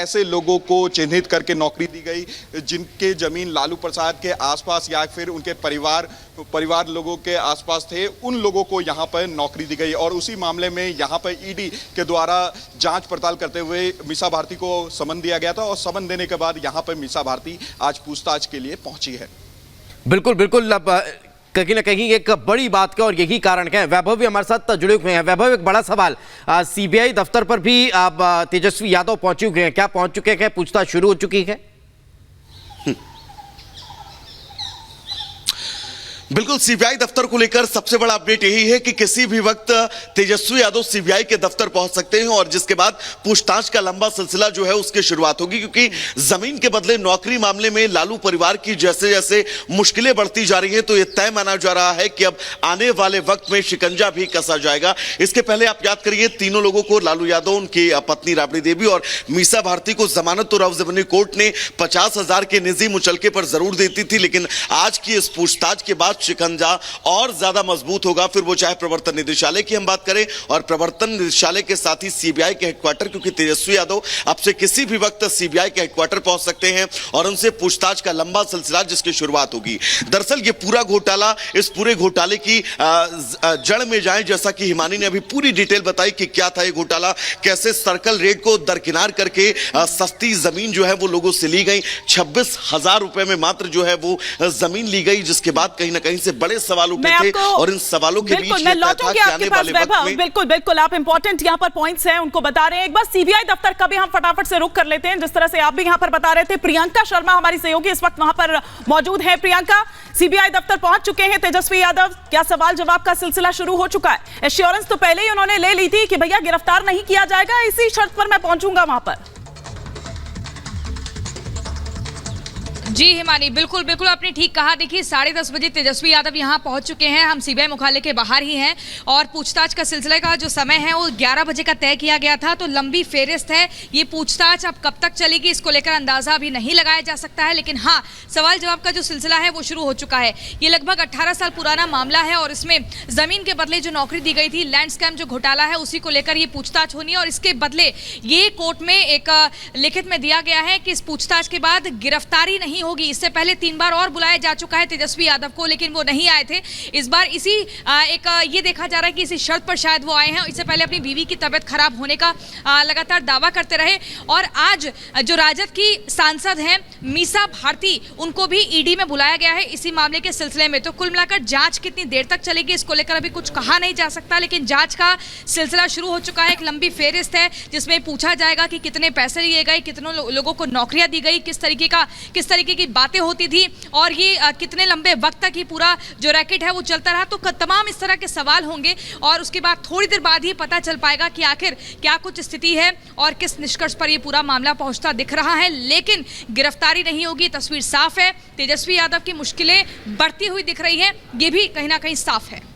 ऐसे लोगों को चिन्हित करके नौकरी दी गई जिनके जमीन लालू प्रसाद के आसपास या फिर उनके परिवार लोगों के आसपास थे, उन लोगों को यहां पर नौकरी दी गई। और उसी मामले में यहां पर ईडी के द्वारा जांच पड़ताल करते हुए मीसा भारती को समन दिया गया था और समन देने के बाद यहां पर मीसा भारती आज पूछताछ के लिए पहुंची है। बिल्कुल बिल्कुल, अब कहीं ना कहीं एक बड़ी बात का और यही कारण है। वैभव भी हमारे साथ जुड़े हुए हैं। वैभव, एक बड़ा सवाल, सीबीआई दफ्तर पर भी अब तेजस्वी यादव पहुंचे हुए हैं, क्या पहुंच चुके हैं? पूछताछ शुरू हो चुकी है? बिल्कुल, सीबीआई दफ्तर को लेकर सबसे बड़ा अपडेट यही है कि किसी भी वक्त तेजस्वी यादव सीबीआई के दफ्तर पहुंच सकते हैं और जिसके बाद पूछताछ का लंबा सिलसिला जो है उसकी शुरुआत होगी, क्योंकि जमीन के बदले नौकरी मामले में लालू परिवार की जैसे जैसे मुश्किलें बढ़ती जा रही हैं तो यह तय माना जा रहा है कि अब आने वाले वक्त में शिकंजा भी कसा जाएगा। इसके पहले आप याद करिए, तीनों लोगों को, लालू यादव, उनकी पत्नी राबड़ी देवी और मीसा भारती को जमानत और अवजमानी कोर्ट ने 50,000 के निजी मुचलके पर जरूर देती थी, लेकिन आज की इस पूछताछ के बाद शिकंजा और ज्यादा मजबूत होगा। फिर वो चाहे प्रवर्तन निदेशालय की हम बात करें और प्रवर्तन निदेशालय के साथ ही सीबीआई के हेडक्वार्टर, क्योंकि तेजस्वी यादव अब से किसी भी वक्त सीबीआई के हेडक्वार्टर पहुंच सकते हैं और उनसे पूछताछ का लंबा सिलसिला जिसकी शुरुआत होगी। दरअसल ये पूरा घोटाला, इस पूरे घोटाले की जड़ में जाए, जैसा कि हिमानी ने अभी पूरी डिटेल बताई कि क्या था ये घोटाला, कैसे सर्कल रेट को दरकिनार करके सस्ती जमीन जो है वो लोगों से ली गई, 26,000 रुपए में मात्र जो है वो जमीन ली गई, जिसके बाद कहीं ना कहीं से बड़े सवाल उठे थे और इन सवालों के बीच मैं लौटूंगी आपके पास वैभव। बिल्कुल बिल्कुल, आप इंपॉर्टेंट यहाँ पर पॉइंट्स हैं उनको बता रहे हैं। एक बार सीबीआई दफ्तर का भी हम फटाफट से रुख कर लेते हैं, जिस तरह से आप भी यहाँ पर बता रहे थे। प्रियंका शर्मा हमारी सहयोगी इस वक्त वहां पर मौजूद है। प्रियंका, सीबीआई दफ्तर पहुंच चुके हैं तेजस्वी यादव, क्या सवाल जवाब का सिलसिला शुरू हो चुका है? एश्योरेंस तो पहले ही उन्होंने ले ली थी कि भैया गिरफ्तार नहीं किया जाएगा, इसी शर्त पर मैं पहुंचूंगा वहां पर। जी हिमानी, बिल्कुल बिल्कुल आपने ठीक कहा। देखिए 10:30 बजे तेजस्वी यादव यहाँ पहुंच चुके हैं। हम सीबीआई मुख्यालय के बाहर ही हैं और पूछताछ का सिलसिले का जो समय है वो 11 बजे का तय किया गया था, तो लंबी फेरिस्त है। ये पूछताछ अब कब तक चलेगी इसको लेकर अंदाजा अभी नहीं लगाया जा सकता है, लेकिन हाँ, सवाल जवाब का जो सिलसिला है वो शुरू हो चुका है। ये लगभग 18 साल पुराना मामला है और इसमें जमीन के बदले जो नौकरी दी गई थी, लैंड स्कैम जो घोटाला है, उसी को लेकर ये पूछताछ होनी है और इसके बदले ये कोर्ट में एक लिखित में दिया गया है कि इस पूछताछ के बाद गिरफ्तारी नहीं होगी। इससे पहले 3 बार और बुलाया जा चुका है तेजस्वी यादव को, लेकिन वो नहीं आए थे। इस बार इसी ये देखा जा रहा है कि इसी शर्त पर शायद वो आए हैं। इससे पहले अपनी बीवी की तबीयत खराब होने का लगातार दावा करते रहे और आज जो राजद की सांसद हैं मीसा भारती, उनको भी ईडी में बुलाया गया है इसी मामले के सिलसिले में। तो कुल मिलाकर जांच कितनी देर तक चलेगी इसको लेकर अभी कुछ कहा नहीं जा सकता, लेकिन जांच का सिलसिला शुरू हो चुका है। एक लंबी फेरिस्त है जिसमें पूछा जाएगा कि कितने पैसे लिए गए, कितनों लोगों को नौकरियां दी गई, किस तरीके की बातें होती थी और ये कितने लंबे वक्त तक ये पूरा जो रैकेट है वो चलता रहा। तो तमाम इस तरह के सवाल होंगे और उसके बाद थोड़ी देर बाद ही पता चल पाएगा कि आखिर क्या कुछ स्थिति है और किस निष्कर्ष पर ये पूरा मामला पहुंचता दिख रहा है। लेकिन गिरफ्तारी नहीं होगी, तस्वीर साफ है। तेजस्वी यादव की मुश्किलें बढ़ती हुई दिख रही है, ये भी कहीं ना कहीं साफ है।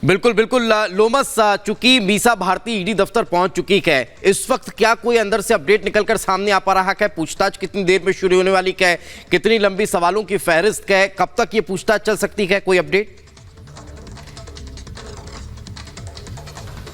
बिल्कुल बिल्कुल लोमस, चूंकि मीसा भारती ईडी दफ्तर पहुंच चुकी है, इस वक्त क्या कोई अंदर से अपडेट निकलकर सामने आ पा रहा है? पूछताछ कितनी देर में शुरू होने वाली है? कितनी लंबी सवालों की फहरिस्त है? कब तक ये पूछताछ चल सकती है? कोई अपडेट?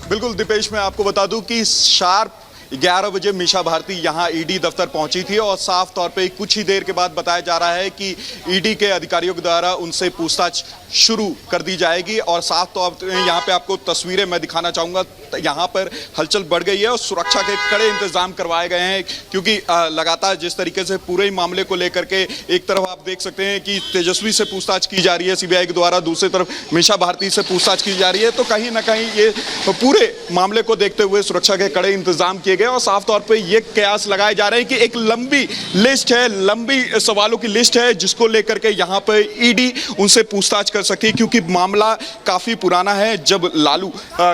बिल्कुल दीपेश, मैं आपको बता दूं कि शार्प 11 बजे मीसा भारती यहां ईडी दफ्तर पहुंची थी और साफ तौर पे कुछ ही देर के बाद बताया जा रहा है कि ईडी के अधिकारियों के द्वारा उनसे पूछताछ शुरू कर दी जाएगी। और साफ तौर पे यहां पे आपको तस्वीरें मैं दिखाना चाहूंगा, यहां पर हलचल बढ़ गई है और सुरक्षा के कड़े इंतजाम करवाए गए हैं, क्योंकि लगातार जिस तरीके से पूरे ही मामले को लेकर के एक तरफ आप देख सकते हैं कि तेजस्वी से पूछताछ की जा रही है सीबीआई के द्वारा, दूसरी तरफ मीसा भारती से पूछताछ की जा रही है, तो कहीं ना कहीं ये पूरे मामले को देखते हुए सुरक्षा के कड़े इंतजाम किए गए और साफ तौर पे ये कयास लगाए जा रहे हैं कि एक लंबी लिस्ट है, लंबी सवालों की लिस्ट है जिसको लेकर के यहाँ पे ईडी उनसे पूछताछ कर सकती है, क्योंकि मामला काफी पुराना है। जब लालू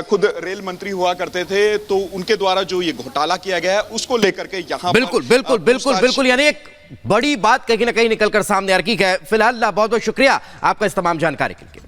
खुद रेल मंत्री हुआ करते थे तो उनके द्वारा जो ये घोटाला किया गया है उसको लेकर के यहाँ बिल्कुल बिल्कुल बिल्कुल बिल्कुल, यानी एक बड़ी बात कहीं ना कहीं निकलकर सामने आ रही है। फिलहाल बहुत बहुत शुक्रिया आपका इस तमाम जानकारी के लिए।